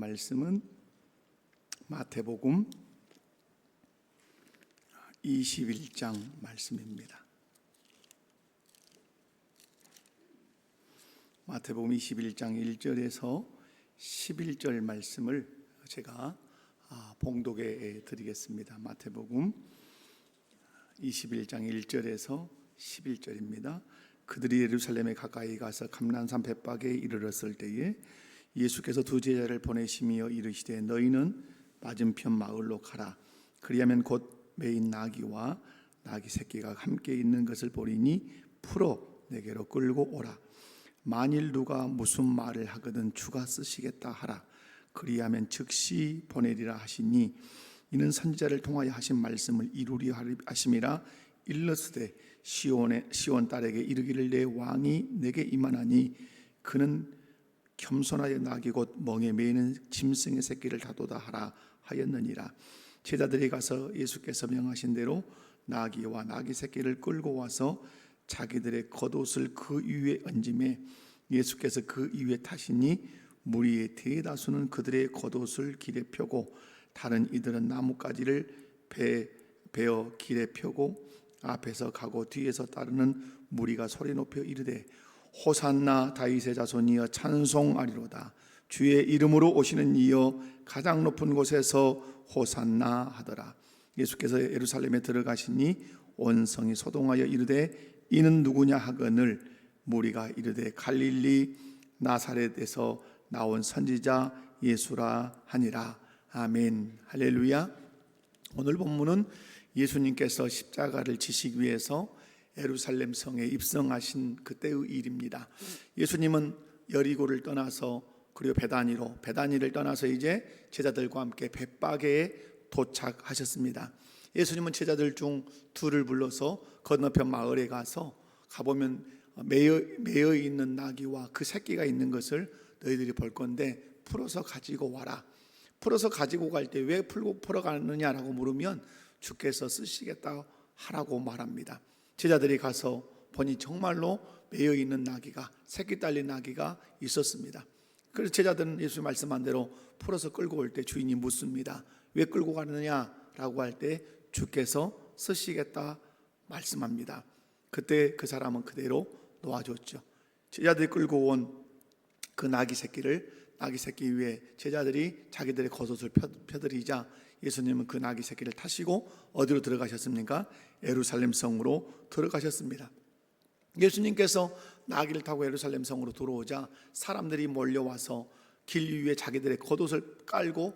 말씀은 마태복음 21장 말씀입니다. 마태복음 21장 1절에서 11절 말씀을 제가 봉독해 드리겠습니다. 마태복음 21장 1절에서 11절입니다. 그들이 예루살렘에 가까이 가서 감난산 벳박에 이르렀을 때에 예수께서 두 제자를 보내시며 이르시되 너희는 맞은편 마을로 가라. 그리하면 곧 매인 나귀와 나귀 새끼가 함께 있는 것을 보리니 풀어 내게로 끌고 오라. 만일 누가 무슨 말을 하거든 주가 쓰시겠다 하라. 그리하면 즉시 보내리라 하시니 이는 선지자를 통하여 하신 말씀을 이루리 하심이라. 일러스되 시온 딸에게 이르기를 내 왕이 내게 임하나니 그는 겸손하여 나귀 곧 멍에 매이는 짐승의 새끼를 다도다 하라 하였느니라. 제자들이 가서 예수께서 명하신 대로 나귀와 나귀 새끼를 끌고 와서 자기들의 겉옷을 그 위에 얹음에 예수께서 그 위에 타시니 무리의 대다수는 그들의 겉옷을 길에 펴고 다른 이들은 나뭇가지를 베어 길에 펴고 앞에서 가고 뒤에서 따르는 무리가 소리 높여 이르되 호산나 다윗의 자손이여 찬송하리로다. 주의 이름으로 오시는 이여 가장 높은 곳에서 호산나 하더라. 예수께서 예루살렘에 들어가시니 온 성이 소동하여 이르되 이는 누구냐 하거늘 무리가 이르되 갈릴리 나사렛에서 나온 선지자 예수라 하니라. 아멘. 할렐루야. 오늘 본문은 예수님께서 십자가를 지시기 위해서 예루살렘 성에 입성하신 그때의 일입니다. 예수님은 여리고를 떠나서 그리고 베다니를 떠나서 이제 제자들과 함께 벳박에 도착하셨습니다. 예수님은 제자들 중 둘을 불러서 건너편 마을에 가보면 매여 있는 나귀와 그 새끼가 있는 것을 너희들이 볼 건데 풀어서 가지고 와라. 풀어서 가지고 갈 때 왜 풀어 가느냐라고 물으면 주께서 쓰시겠다 하라고 말합니다. 제자들이 가서 보니 정말로 매여 있는 나귀가, 새끼 딸린 나귀가 있었습니다. 그래서 제자들은 예수 말씀한 대로 풀어서 끌고 올 때 주인이 묻습니다. 왜 끌고 가느냐라고 할 때 주께서 쓰시겠다 말씀합니다. 그때 그 사람은 그대로 놓아줬죠. 제자들이 끌고 온 그 나귀 새끼 위에 제자들이 자기들의 겉옷을 펴드리자 예수님은 그 나귀 새끼를 타시고 어디로 들어가셨습니까? 예루살렘 성으로 들어가셨습니다. 예수님께서 나귀를 타고 예루살렘 성으로 들어오자 사람들이 몰려와서 길 위에 자기들의 겉옷을 깔고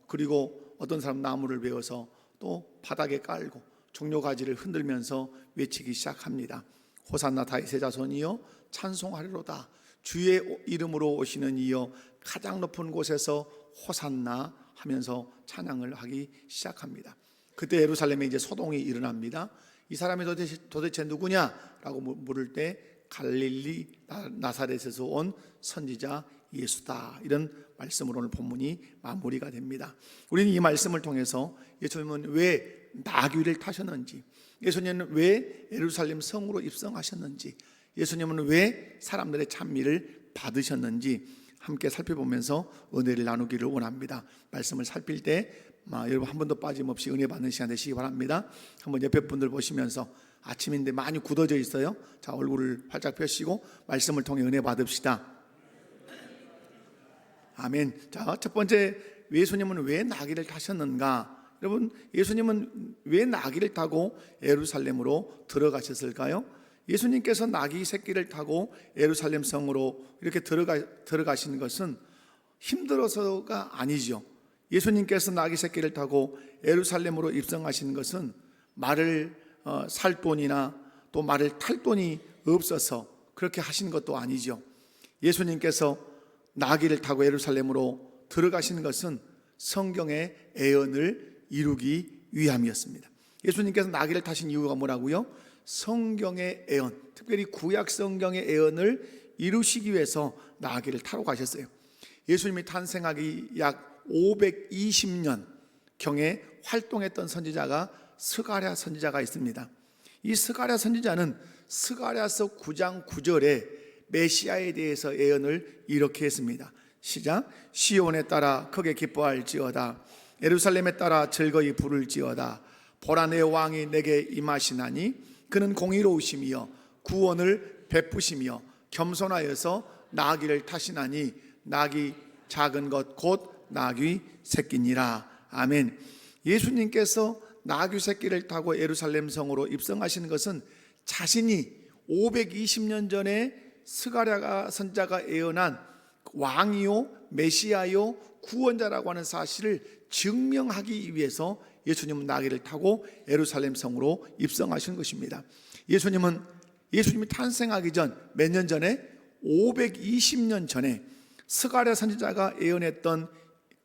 그리고 어떤 사람 나무를 베어서 또 바닥에 깔고 종려가지를 흔들면서 외치기 시작합니다. 호산나 다윗의 자손이여 찬송하리로다. 주의 이름으로 오시는 이여 가장 높은 곳에서 호산나 하면서 찬양을 하기 시작합니다. 그때 예루살렘에 이제 소동이 일어납니다. 이 사람이 도대체 누구냐라고 물을 때 갈릴리 나사렛에서 온 선지자 예수다, 이런 말씀으로 오늘 본문이 마무리가 됩니다. 우리는 이 말씀을 통해서 예수님은 왜 나귀를 타셨는지, 예수님은 왜 예루살렘 성으로 입성하셨는지, 예수님은 왜 사람들의 찬미를 받으셨는지 함께 살펴보면서 은혜를 나누기를 원합니다. 말씀을 살필 때 여러분 한 번도 빠짐없이 은혜 받는 시간 되시기 바랍니다. 한번 옆에 분들 보시면서 아침인데 많이 굳어져 있어요. 자, 얼굴을 활짝 펴시고 말씀을 통해 은혜 받읍시다. 아멘. 자, 첫 번째, 예수님은 왜 나귀를 타셨는가? 여러분, 예수님은 왜 나귀를 타고 예루살렘으로 들어가셨을까요? 예수님께서 나귀 새끼를 타고 예루살렘 성으로 이렇게 들어가신 것은 힘들어서가 아니죠. 예수님께서 나귀 새끼를 타고 예루살렘으로 입성하신 것은 말을 살 돈이나 또 말을 탈 돈이 없어서 그렇게 하신 것도 아니죠. 예수님께서 나귀를 타고 예루살렘으로 들어가신 것은 성경의 예언을 이루기 위함이었습니다. 예수님께서 나귀를 타신 이유가 뭐라고요? 성경의 예언, 특별히 구약 성경의 예언을 이루시기 위해서 나귀를 타러 가셨어요. 예수님이 탄생하기 약 520년 경에 활동했던 선지자가 스가랴 선지자가 있습니다. 이 스가랴 선지자는 스가랴서 9장 9절에 메시아에 대해서 예언을 이렇게 했습니다. 시작. 시온에 따라 크게 기뻐할지어다. 예루살렘에 따라 즐거이 부를지어다. 보라, 내 왕이 내게 임하시나니 그는 공의로우시며 구원을 베푸시며 겸손하여서 나귀를 타시나니 낙이 작은 것 곧 나귀 새끼니라. 아멘. 예수님께서 나귀 새끼를 타고 예루살렘 성으로 입성하시는 것은 자신이 520년 전에 스가랴 선지자가 예언한 왕이요 메시아요 구원자라고 하는 사실을 증명하기 위해서 예수님은 나귀를 타고 예루살렘 성으로 입성하신 것입니다. 예수님이 탄생하기 전 몇 년 전에 520년 전에 스가랴 선지자가 예언했던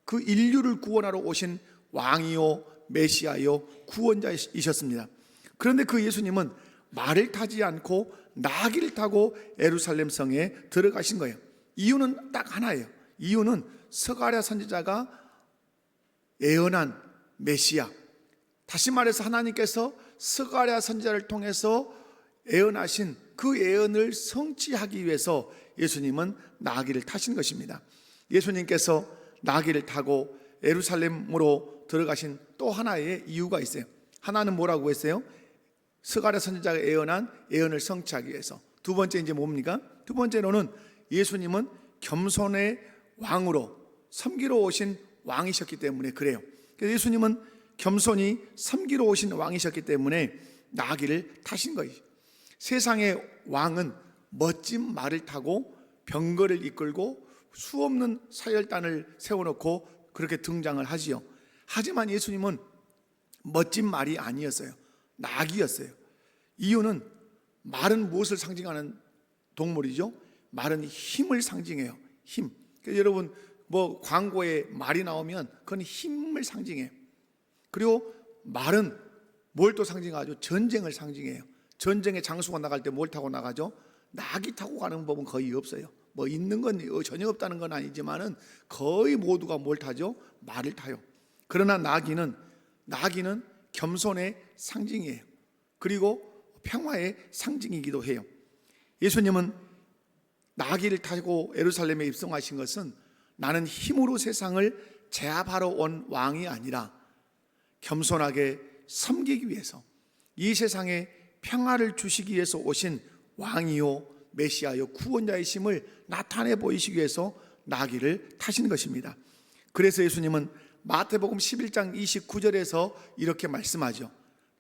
그 인류를 구원하러 오신 왕이요 메시아요 구원자이셨습니다. 그런데 그 예수님은 말을 타지 않고 나귀를 타고 예루살렘 성에 들어가신 거예요. 이유는 딱 하나예요. 이유는 스가랴 선지자가 예언한 메시아, 다시 말해서 하나님께서 스가랴 선지자를 통해서 예언하신 그 예언을 성취하기 위해서 예수님은 나귀를 타신 것입니다. 예수님께서 나귀를 타고 예루살렘으로 들어가신 또 하나의 이유가 있어요. 하나는 뭐라고 했어요? 스가랴 선지자가 예언한 예언을 성취하기 위해서. 두 번째 이제 뭡니까? 두 번째로는 예수님은 겸손의 왕으로 섬기러 오신 왕이셨기 때문에 그래요. 그래서 예수님은 겸손히 섬기러 오신 왕이셨기 때문에 나귀를 타신 거예요. 세상의 왕은 멋진 말을 타고 병거를 이끌고 수없는 사열단을 세워놓고 그렇게 등장을 하지요. 하지만 예수님은 멋진 말이 아니었어요. 나귀였어요. 이유는 말은 무엇을 상징하는 동물이죠? 말은 힘을 상징해요. 힘. 그래서 여러분 뭐 광고에 말이 나오면 그건 힘을 상징해요. 그리고 말은 뭘 또 상징하죠? 전쟁을 상징해요. 전쟁에 장수가 나갈 때 뭘 타고 나가죠? 나귀 타고 가는 법은 거의 없어요. 뭐 있는 건 전혀 없다는 건 아니지만은 거의 모두가 뭘 타죠? 말을 타요. 그러나 나귀는 겸손의 상징이에요. 그리고 평화의 상징이기도 해요. 예수님은 나귀를 타고 예루살렘에 입성하신 것은 나는 힘으로 세상을 제압하러 온 왕이 아니라 겸손하게 섬기기 위해서, 이 세상에 평화를 주시기 위해서 오신 왕이요 메시아요 구원자이심을 나타내 보이시기 위해서 나귀를 타신 것입니다. 그래서 예수님은 마태복음 11장 29절에서 이렇게 말씀하죠.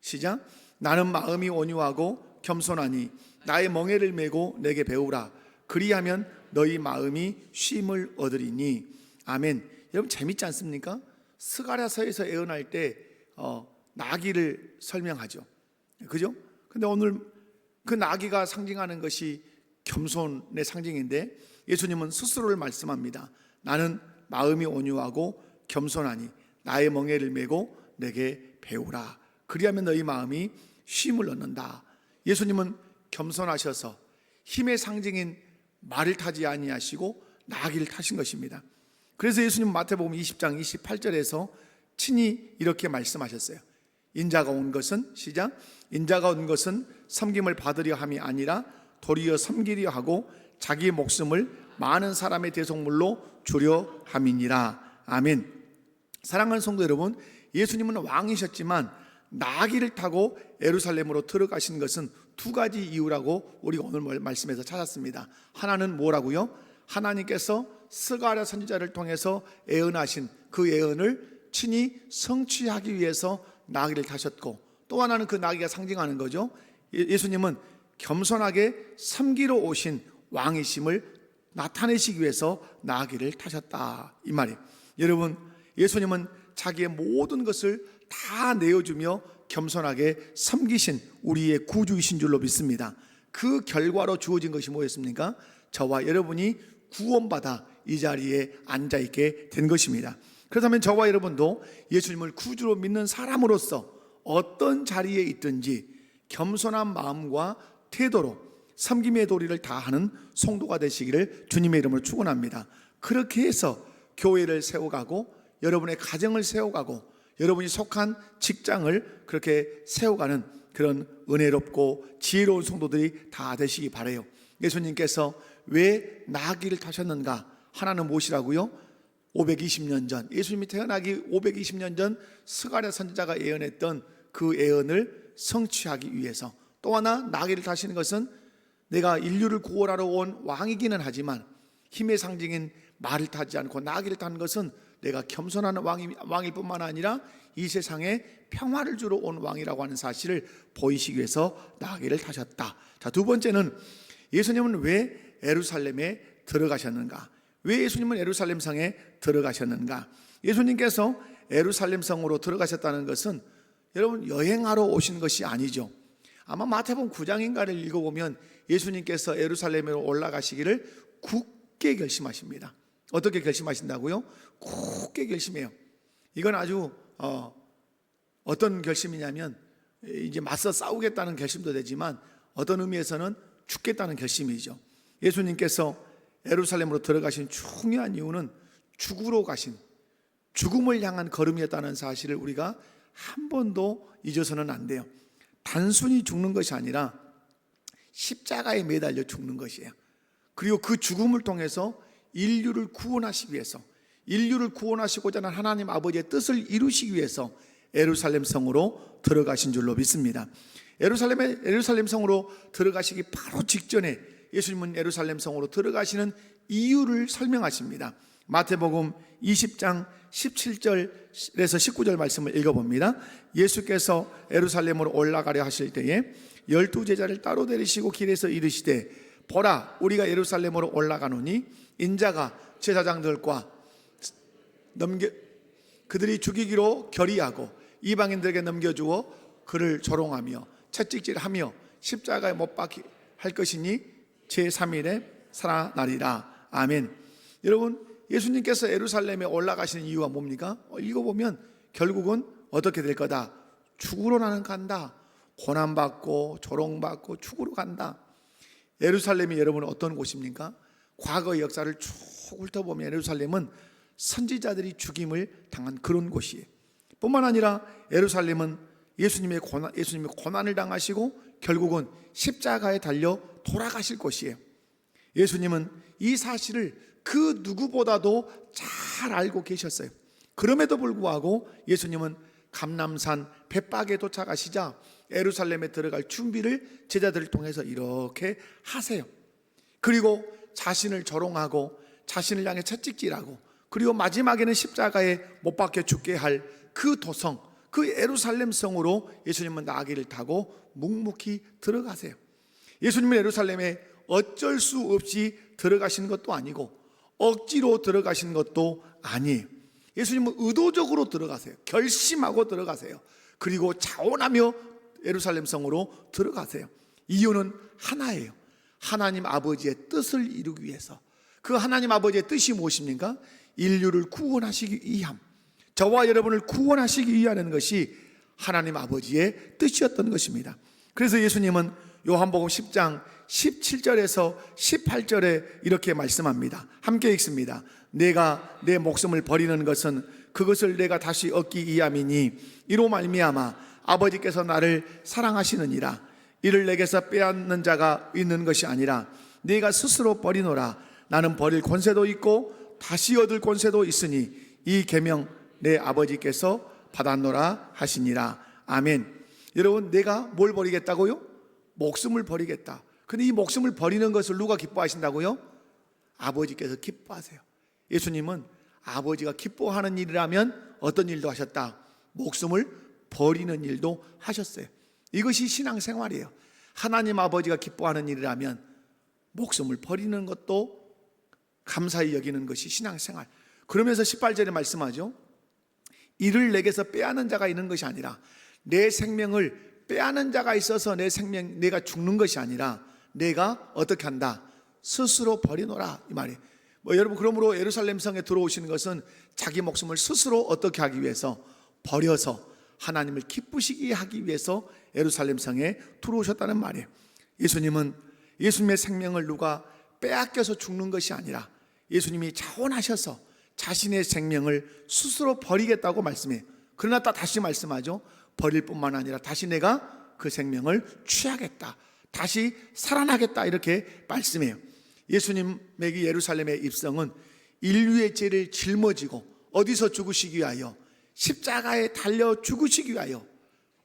시작. 나는 마음이 온유하고 겸손하니 나의 멍에를 메고 내게 배우라. 그리하면 너희 마음이 쉼을 얻으리니. 아멘. 여러분 재밌지 않습니까? 스가랴서에서 예언할 때 나귀를 설명하죠. 그죠? 근데 오늘 그 나귀가 상징하는 것이 겸손의 상징인데 예수님은 스스로를 말씀합니다. 나는 마음이 온유하고 겸손하니 나의 멍에를 메고 내게 배우라. 그리하면 너희 마음이 쉼을 얻는다. 예수님은 겸손하셔서 힘의 상징인 말을 타지 아니하시고 나귀를 타신 것입니다. 그래서 예수님 마태복음 20장 28절에서 친히 이렇게 말씀하셨어요. 인자가 온 것은 시작. 인자가 온 것은 섬김을 받으려 함이 아니라 도리어 섬기려 하고 자기 목숨을 많은 사람의 대속물로 주려 함이니라. 아멘. 사랑하는 성도 여러분, 예수님은 왕이셨지만 나귀를 타고 예루살렘으로 들어가신 것은 두 가지 이유라고 우리가 오늘 말씀에서 찾았습니다. 하나는 뭐라고요? 하나님께서 스가랴 선지자를 통해서 예언하신 그 예언을 친히 성취하기 위해서 나귀를 타셨고, 또 하나는 그 나귀가 상징하는 거죠. 예수님은 겸손하게 섬기러 오신 왕이심을 나타내시기 위해서 나귀를 타셨다, 이 말이에요. 여러분, 예수님은 자기의 모든 것을 다 내어주며 겸손하게 섬기신 우리의 구주이신 줄로 믿습니다. 그 결과로 주어진 것이 뭐였습니까? 저와 여러분이 구원받아 이 자리에 앉아있게 된 것입니다. 그렇다면 저와 여러분도 예수님을 구주로 믿는 사람으로서 어떤 자리에 있든지 겸손한 마음과 태도로 섬김의 도리를 다하는 성도가 되시기를 주님의 이름으로 축원합니다. 그렇게 해서 교회를 세워가고 여러분의 가정을 세워가고 여러분이 속한 직장을 그렇게 세워가는 그런 은혜롭고 지혜로운 성도들이 다 되시기 바라요. 예수님께서 왜 나귀를 타셨는가? 하나는 무엇이라고요? 520년 전, 예수님이 태어나기 520년 전 스가랴 선지자가 예언했던 그 예언을 성취하기 위해서, 또 하나 나귀를 타시는 것은 내가 인류를 구원하러 온 왕이기는 하지만 힘의 상징인 말을 타지 않고 나귀를 타는 것은 내가 겸손한 왕일 뿐만 아니라 이 세상에 평화를 주러 온 왕이라고 하는 사실을 보이시기 위해서 나귀를 타셨다. 자, 두 번째는 예수님은 왜 예루살렘에 들어가셨는가? 왜 예수님은 예루살렘 성에 들어가셨는가? 예수님께서 예루살렘 성으로 들어가셨다는 것은 여러분 여행하러 오신 것이 아니죠. 아마 마태복음 9장인가를 읽어보면 예수님께서 예루살렘으로 올라가시기를 굳게 결심하십니다. 어떻게 결심하신다고요? 굳게 결심해요. 이건 아주 어떤 결심이냐면 이제 맞서 싸우겠다는 결심도 되지만 어떤 의미에서는 죽겠다는 결심이죠. 예수님께서 예루살렘으로 들어가신 중요한 이유는 죽으러 가신, 죽음을 향한 걸음이었다는 사실을 우리가 한 번도 잊어서는 안 돼요. 단순히 죽는 것이 아니라 십자가에 매달려 죽는 것이에요. 그리고 그 죽음을 통해서 인류를 구원하시기 위해서, 인류를 구원하시고자 하는 하나님 아버지의 뜻을 이루시기 위해서 예루살렘 성으로 들어가신 줄로 믿습니다. 예루살렘 성으로 들어가시기 바로 직전에 예수님은 예루살렘 성으로 들어가시는 이유를 설명하십니다. 마태복음 20장 17절에서 19절 말씀을 읽어봅니다. 예수께서 예루살렘으로 올라가려 하실 때에 12제자를 따로 데리시고 길에서 이르시되 보라, 우리가 예루살렘으로 올라가노니 인자가 제사장들과 그들이 죽이기로 결의하고 이방인들에게 넘겨주어 그를 조롱하며 채찍질하며 십자가에 못 박게 할 것이니 제3일에 살아나리라. 아멘. 여러분, 예수님께서 예루살렘에 올라가시는 이유가 뭡니까? 읽어보면 결국은 어떻게 될 거다? 죽으러 나는 간다. 고난받고 조롱받고 죽으러 간다. 예루살렘이 여러분 어떤 곳입니까? 과거의 역사를 쭉 훑어보면 예루살렘은 선지자들이 죽임을 당한 그런 곳이에요. 뿐만 아니라 예루살렘은 예수님이 고난을 당하시고 결국은 십자가에 달려 돌아가실 곳이에요. 예수님은 이 사실을 그 누구보다도 잘 알고 계셨어요. 그럼에도 불구하고 예수님은 감람산 벳박에 도착하시자 예루살렘에 들어갈 준비를 제자들을 통해서 이렇게 하세요. 그리고 자신을 조롱하고 자신을 향해 채찍질하고 그리고 마지막에는 십자가에 못 박혀 죽게 할 그 도성, 그 예루살렘 성으로 예수님은 나귀를 타고 묵묵히 들어가세요. 예수님은 예루살렘에 어쩔 수 없이 들어가시는 것도 아니고 억지로 들어가시는 것도 아니에요. 예수님은 의도적으로 들어가세요. 결심하고 들어가세요. 그리고 자원하며 예루살렘 성으로 들어가세요. 이유는 하나예요. 하나님 아버지의 뜻을 이루기 위해서. 그 하나님 아버지의 뜻이 무엇입니까? 인류를 구원하시기 위함, 저와 여러분을 구원하시기 위하는 것이 하나님 아버지의 뜻이었던 것입니다. 그래서 예수님은 요한복음 10장 17절에서 18절에 이렇게 말씀합니다. 함께 읽습니다. 내가 내 목숨을 버리는 것은 그것을 내가 다시 얻기 위함이니 이로 말미암아 아버지께서 나를 사랑하시느니라. 이를 내게서 빼앗는 자가 있는 것이 아니라 네가 스스로 버리노라. 나는 버릴 권세도 있고 다시 얻을 권세도 있으니 이 계명 내 아버지께서 받았노라 하시니라. 아멘. 여러분, 내가 뭘 버리겠다고요? 목숨을 버리겠다. 근데 이 목숨을 버리는 것을 누가 기뻐하신다고요? 아버지께서 기뻐하세요. 예수님은 아버지가 기뻐하는 일이라면 어떤 일도 하셨다? 목숨을 버리는 일도 하셨어요. 이것이 신앙생활이에요. 하나님 아버지가 기뻐하는 일이라면 목숨을 버리는 것도 감사히 여기는 것이 신앙생활. 그러면서 18절에 말씀하죠. 이를 내게서 빼앗는 자가 있는 것이 아니라 내 생명을 빼앗는 자가 있어서 내가 죽는 것이 아니라 내가 어떻게 한다? 스스로 버리노라. 이 말이에요. 여러분, 그러므로 예루살렘 성에 들어오시는 것은 자기 목숨을 스스로 어떻게 하기 위해서? 버려서 하나님을 기쁘시게 하기 위해서 예루살렘 성에 들어오셨다는 말이에요. 예수님은 예수님의 생명을 누가 빼앗겨서 죽는 것이 아니라 예수님이 자원하셔서 자신의 생명을 스스로 버리겠다고 말씀해요. 그러나 다시 말씀하죠. 버릴 뿐만 아니라 다시 내가 그 생명을 취하겠다, 다시 살아나겠다, 이렇게 말씀해요. 예수님의 예루살렘의 입성은 인류의 죄를 짊어지고 어디서 죽으시기 위하여? 십자가에 달려 죽으시기 위하여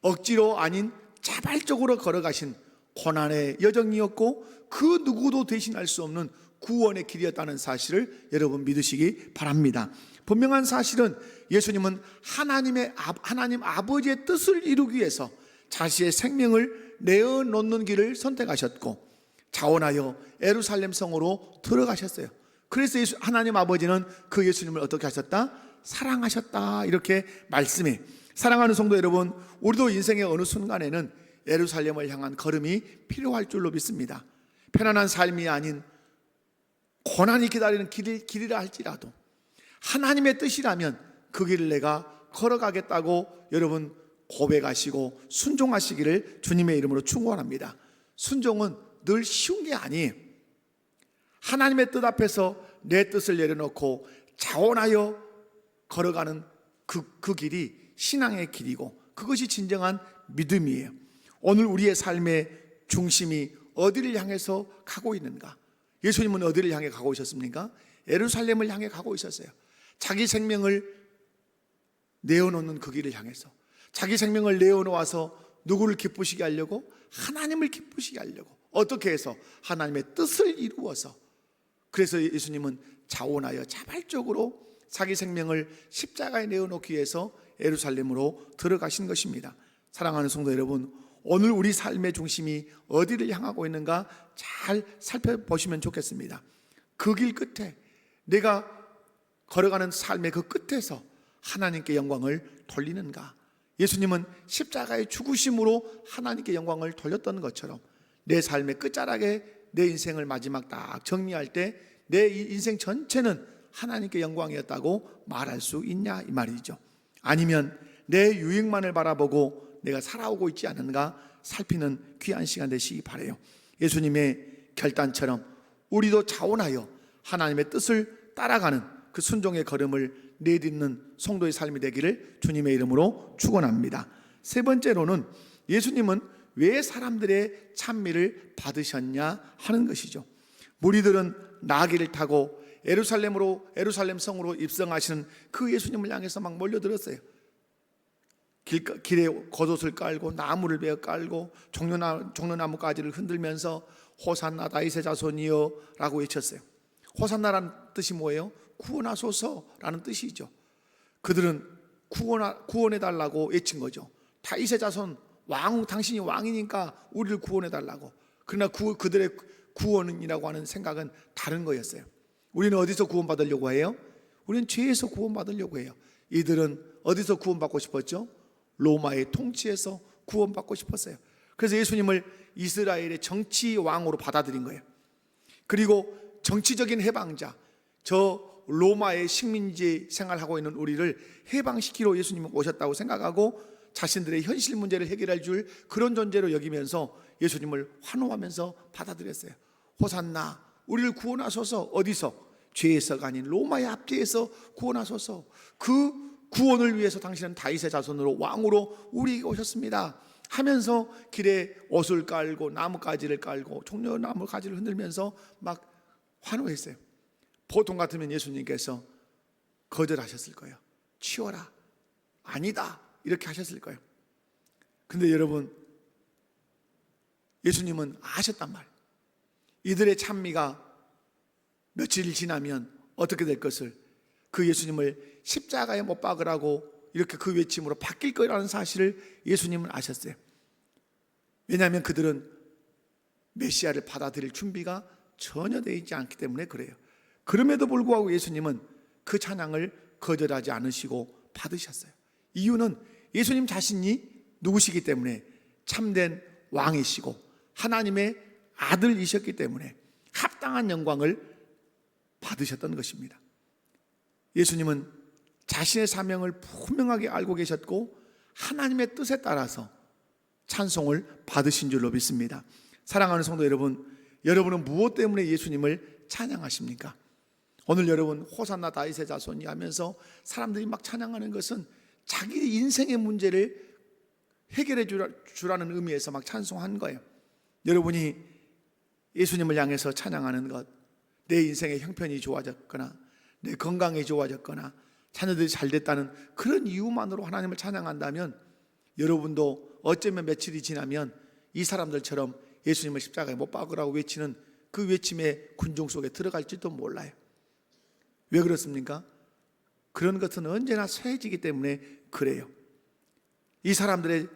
억지로 아닌 자발적으로 걸어가신 고난의 여정이었고, 그 누구도 대신할 수 없는 구원의 길이었다는 사실을 여러분 믿으시기 바랍니다. 분명한 사실은 예수님은 하나님 아버지의 뜻을 이루기 위해서 자신의 생명을 내어놓는 길을 선택하셨고 자원하여 예루살렘 성으로 들어가셨어요. 그래서 하나님 아버지는 그 예수님을 어떻게 하셨다? 사랑하셨다. 이렇게 말씀해. 사랑하는 성도 여러분, 우리도 인생의 어느 순간에는 예루살렘을 향한 걸음이 필요할 줄로 믿습니다. 편안한 삶이 아닌 고난이 기다리는 길이라 할지라도 하나님의 뜻이라면 그 길을 내가 걸어가겠다고 여러분 고백하시고 순종하시기를 주님의 이름으로 축원합니다. 순종은 늘 쉬운 게 아니에요. 하나님의 뜻 앞에서 내 뜻을 내려놓고 자원하여 걸어가는 그 길이 신앙의 길이고 그것이 진정한 믿음이에요. 오늘 우리의 삶의 중심이 어디를 향해서 가고 있는가? 예수님은 어디를 향해 가고 있었습니까? 예루살렘을 향해 가고 있었어요. 자기 생명을 내어놓는 그 길을 향해서, 자기 생명을 내어놓아서 누구를 기쁘시게 하려고? 하나님을 기쁘시게 하려고. 어떻게 해서? 하나님의 뜻을 이루어서. 그래서 예수님은 자원하여 자발적으로 자기 생명을 십자가에 내어놓기 위해서 예루살렘으로 들어가신 것입니다. 사랑하는 성도 여러분, 오늘 우리 삶의 중심이 어디를 향하고 있는가 잘 살펴보시면 좋겠습니다. 그 길 끝에, 내가 걸어가는 삶의 그 끝에서 하나님께 영광을 돌리는가? 예수님은 십자가의 죽으심으로 하나님께 영광을 돌렸던 것처럼 내 삶의 끝자락에 내 인생을 마지막 딱 정리할 때 내 인생 전체는 하나님께 영광이었다고 말할 수 있냐 이 말이죠. 아니면 내 유익만을 바라보고 내가 살아오고 있지 않은가 살피는 귀한 시간 되시기 바라요. 예수님의 결단처럼 우리도 자원하여 하나님의 뜻을 따라가는 그 순종의 걸음을 내딛는 성도의 삶이 되기를 주님의 이름으로 축원합니다. 세 번째로는 예수님은 왜 사람들의 찬미를 받으셨냐 하는 것이죠. 무리들은 나귀를 타고 예루살렘 성으로 입성하시는 그 예수님을 향해서 막 몰려들었어요. 길에 겉옷을 깔고 나무를 베어 깔고 종려나무 가지를 흔들면서 호산나 다윗의 자손이여 라고 외쳤어요. 호산나라는 뜻이 뭐예요? 구원하소서라는 뜻이죠. 그들은 구원해달라고 외친 거죠. 다윗의 자손 왕, 당신이 왕이니까 우리를 구원해달라고. 그러나 그들의 구원이라고 하는 생각은 다른 거였어요. 우리는 어디서 구원받으려고 해요? 우리는 죄에서 구원받으려고 해요. 이들은 어디서 구원받고 싶었죠? 로마의 통치에서 구원받고 싶었어요. 그래서 예수님을 이스라엘의 정치 왕으로 받아들인 거예요. 그리고 정치적인 해방자, 저 로마의 식민지 생활하고 있는 우리를 해방시키러 예수님이 오셨다고 생각하고 자신들의 현실 문제를 해결할 줄 그런 존재로 여기면서 예수님을 환호하면서 받아들였어요. 호산나, 우리를 구원하소서. 어디서? 죄에서가 아닌 로마의 압제에서 구원하소서. 그 구원을 위해서 당신은 다윗의 자손으로 왕으로 우리에게 오셨습니다 하면서 길에 옷을 깔고 나뭇가지를 깔고 종려나무 가지를 흔들면서 막 환호했어요. 보통 같으면 예수님께서 거절하셨을 거예요. 치워라, 아니다, 이렇게 하셨을 거예요. 근데 여러분, 예수님은 아셨단 말이에요. 이들의 찬미가 며칠 지나면 어떻게 될 것을, 그 예수님을 십자가에 못 박으라고 이렇게 그 외침으로 바뀔 거라는 사실을 예수님은 아셨어요. 왜냐하면 그들은 메시아를 받아들일 준비가 전혀 되어 있지 않기 때문에 그래요. 그럼에도 불구하고 예수님은 그 찬양을 거절하지 않으시고 받으셨어요. 이유는 예수님 자신이 누구시기 때문에 참된 왕이시고 하나님의 아들이셨기 때문에 합당한 영광을 받으셨던 것입니다. 예수님은 자신의 사명을 분명하게 알고 계셨고 하나님의 뜻에 따라서 찬송을 받으신 줄로 믿습니다. 사랑하는 성도 여러분, 여러분은 무엇 때문에 예수님을 찬양하십니까? 오늘 여러분 호산나 다윗의 자손이 하면서 사람들이 막 찬양하는 것은 자기 인생의 문제를 해결해 주라는 의미에서 막 찬송한 거예요. 여러분이 예수님을 향해서 찬양하는 것, 내 인생의 형편이 좋아졌거나 내 건강이 좋아졌거나 자녀들이 잘 됐다는 그런 이유만으로 하나님을 찬양한다면 여러분도 어쩌면 며칠이 지나면 이 사람들처럼 예수님을 십자가에 못 박으라고 외치는 그 외침의 군중 속에 들어갈지도 몰라요. 왜 그렇습니까? 그런 것은 언제나 쇠해지기 때문에 그래요. 이 사람들의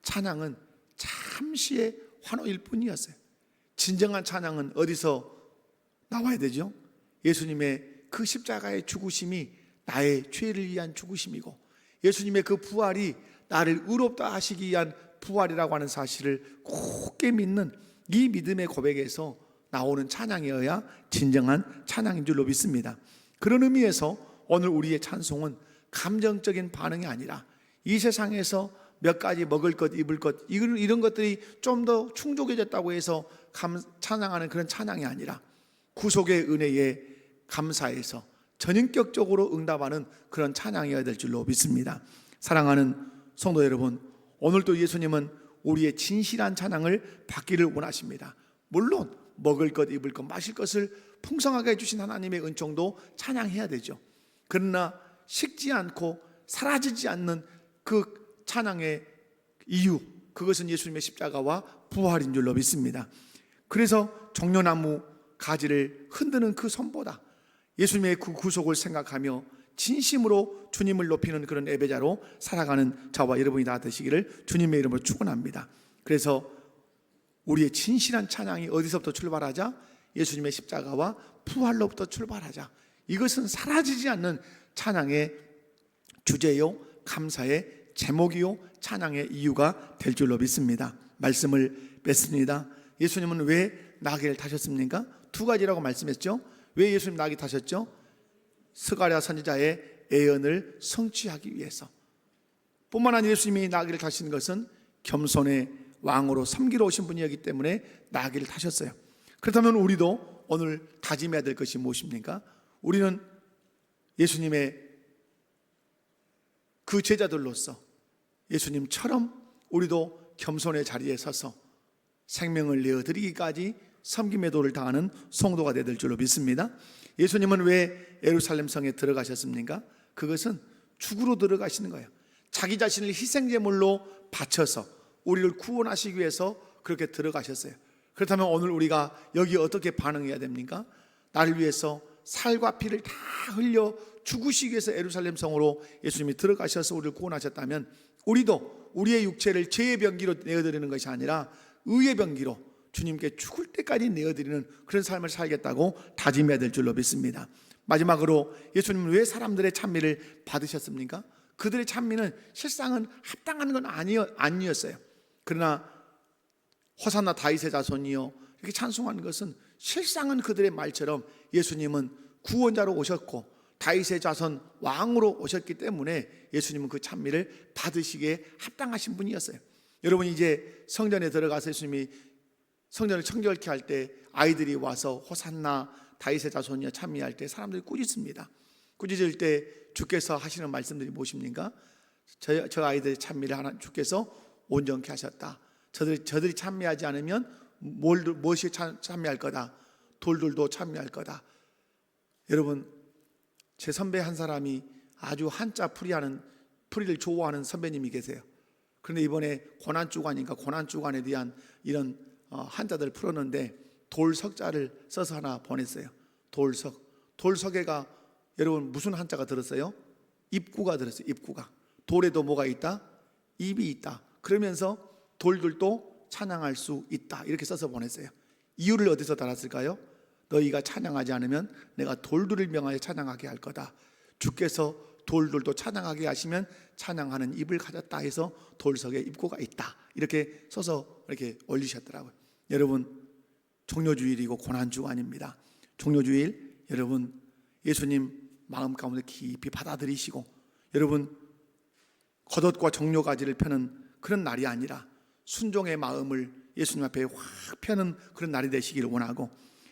찬양은 잠시의 환호일 뿐이었어요. 진정한 찬양은 어디서 나와야 되죠? 예수님의 그 십자가의 죽으심이 나의 죄를 위한 죽으심이고 예수님의 그 부활이 나를 의롭다 하시기 위한 부활이라고 하는 사실을 굳게 믿는 이 믿음의 고백에서 나오는 찬양이어야 진정한 찬양인 줄로 믿습니다. 그런 의미에서 오늘 우리의 찬송은 감정적인 반응이 아니라 이 세상에서 몇 가지 먹을 것, 입을 것 이런 것들이 좀 더 충족해졌다고 해서 찬양하는 그런 찬양이 아니라 구속의 은혜에 감사해서 전인격적으로 응답하는 그런 찬양이어야 될 줄로 믿습니다. 사랑하는 성도 여러분, 오늘도 예수님은 우리의 진실한 찬양을 받기를 원하십니다. 물론 먹을 것, 입을 것, 마실 것을 풍성하게 해주신 하나님의 은총도 찬양해야 되죠. 그러나 식지 않고 사라지지 않는 그 찬양의 이유, 그것은 예수님의 십자가와 부활인 줄로 믿습니다. 그래서 종려나무 가지를 흔드는 그 손보다 예수님의 그 구속을 생각하며 진심으로 주님을 높이는 그런 예배자로 살아가는 저와 여러분이 다 되시기를 주님의 이름으로 축원합니다. 그래서 우리의 진실한 찬양이 어디서부터 출발하자? 예수님의 십자가와 부활로부터 출발하자. 이것은 사라지지 않는 찬양의 주제요, 감사의 제목이요, 찬양의 이유가 될 줄로 믿습니다. 말씀을 맺습니다. 예수님은 왜 나귀를 타셨습니까? 두 가지라고 말씀했죠. 왜 예수님 나귀 타셨죠? 스가랴 선지자의 예언을 성취하기 위해서. 뿐만 아니라 예수님이 나귀를 타신 것은 겸손의 왕으로 섬기러 오신 분이었기 때문에 나귀를 타셨어요. 그렇다면 우리도 오늘 다짐해야 될 것이 무엇입니까? 우리는 예수님의 그 제자들로서 예수님처럼 우리도 겸손의 자리에 서서 생명을 내어드리기까지 섬김의 도를 다하는 성도가 되야 될 줄로 믿습니다. 예수님은 왜 예루살렘 성에 들어가셨습니까? 그것은 죽으러 들어가시는 거예요. 자기 자신을 희생제물로 바쳐서 우리를 구원하시기 위해서 그렇게 들어가셨어요. 그렇다면 오늘 우리가 여기 어떻게 반응해야 됩니까? 나를 위해서 살과 피를 다 흘려 죽으시기 위해서 예루살렘 성으로 예수님이 들어가셔서 우리를 구원하셨다면 우리도 우리의 육체를 죄의 병기로 내어드리는 것이 아니라 의의 병기로 주님께 죽을 때까지 내어드리는 그런 삶을 살겠다고 다짐해야 될 줄로 믿습니다. 마지막으로 예수님은 왜 사람들의 찬미를 받으셨습니까? 그들의 찬미는 실상은 합당한 건 아니었어요. 그러나 호산나 다윗의 자손이요 이렇게 찬송하는 것은 실상은 그들의 말처럼 예수님은 구원자로 오셨고 다윗의 자손 왕으로 오셨기 때문에 예수님은 그 찬미를 받으시기에 합당하신 분이었어요. 여러분 이제 성전에 들어가서 예수님이 성전을 청결케 할 때 아이들이 와서 호산나 다윗의 자손이여 찬미할 때 사람들이 꾸짖습니다. 꾸짖을 때 주께서 하시는 말씀들이 무엇입니까? 저 아이들의 찬미를 주께서 온전케 하셨다. 저들이 찬미하지 않으면 무엇이 찬미할 거다? 돌들도 찬미할 거다. 여러분 제 선배 한 사람이 아주 한자 풀이를 좋아하는 선배님이 계세요. 그런데 이번에 고난주간인가 고난주간에 대한 이런 한자들 풀었는데 돌석자를 써서 하나 보냈어요. 돌석에가 여러분 무슨 한자가 들었어요? 입구가 들었어요. 입구가. 돌에도 뭐가 있다? 입이 있다. 그러면서 돌들도 찬양할 수 있다. 이렇게 써서 보냈어요. 이유를 어디서 달았을까요? 너희가 찬양하지 않으면 내가 돌들을 명하여 찬양하게 할 거다. 주께서 돌들도 찬양하게 하시면 찬양하는 입을 가졌다 해서 돌석에 입구가 있다. 이렇게 써서 이렇게 올리셨더라고요. 여러분 종료주일이고 고난주간입니다. 종료주일 여러분 예수님 마음 가운데 깊이 받아들이시고 여러분 겉옷과 종료가지를 펴는 그런 날이 아니라 순종의 마음을 예수님 앞에 확 펴는 그런 날이 되시기를 원하고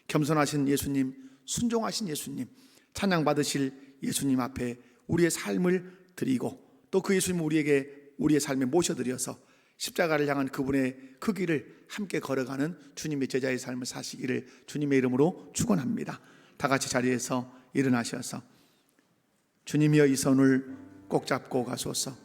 겸손하신 예수님, 순종하신 예수님, 찬양받으실 예수님 앞에 우리의 삶을 드리고 또 그 예수님 우리에게 우리의 삶에 모셔드려서 십자가를 향한 그분의 그 길을 함께 걸어가는 주님의 제자의 삶을 사시기를 주님의 이름으로 축원합니다. 다 같이 자리에서 일어나셔서 주님이여 이 손을 꼭 잡고 가소서.